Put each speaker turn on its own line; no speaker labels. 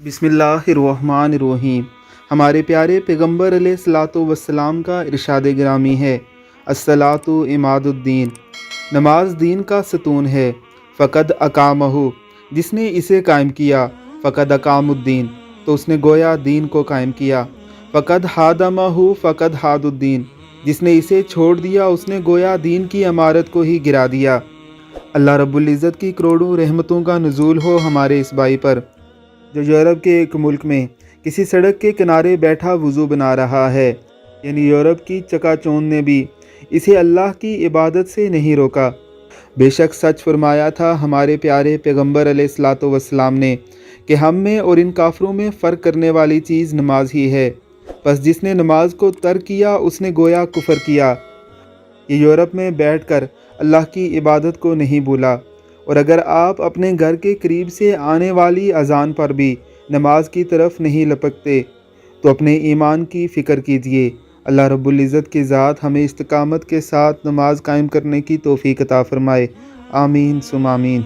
बिस्मिल्लाहिर्रहमानिर्रहीम। हमारे प्यारे पैगम्बर अलैहिस्सलातु वस्सलाम का इरशाद गिरामी है, अस्सलातु इमादुद्दीन, नमाज दीन का सतून है। फ़क़द अकामहु, जिसने इसे कायम किया, फ़क़द अकामुद्दीन, तो उसने गोया दीन को कायम किया। फ़क़द हादमहु फ़क़द हादुद्दीन, जिसने इसे छोड़ दिया, उसने गोया दीन की इमारत को ही गिरा दिया। अल्लाह रब्बुल इज़्ज़त की करोड़ों रहमतों का नुज़ूल हो हमारे इस भाई पर, जो यूरोप के एक मुल्क में किसी सड़क के किनारे बैठा वज़ू बना रहा है। यानी यूरोप की चकाचौंध ने भी इसे अल्लाह की इबादत से नहीं रोका। बेशक सच फरमाया था हमारे प्यारे पैगम्बर अलैहिस्सलातु वस्सलाम ने कि हम में और इन काफरों में फ़र्क करने वाली चीज़ नमाज ही है। बस जिसने नमाज को तर्क किया उसने गोया कुफ़र किया। ये यूरोप में बैठकर अल्लाह की इबादत को नहीं भूला। और अगर आप अपने घर के करीब से आने वाली अज़ान पर भी नमाज की तरफ नहीं लपकते तो अपने ईमान की फ़िक्र कीजिए। अल्लाह रब्बुल इज़्ज़त की ज़ात हमें इस्तिकामत के साथ नमाज कायम करने की तौफ़ीक़ अता फ़रमाए। आमीन सुम आमीन।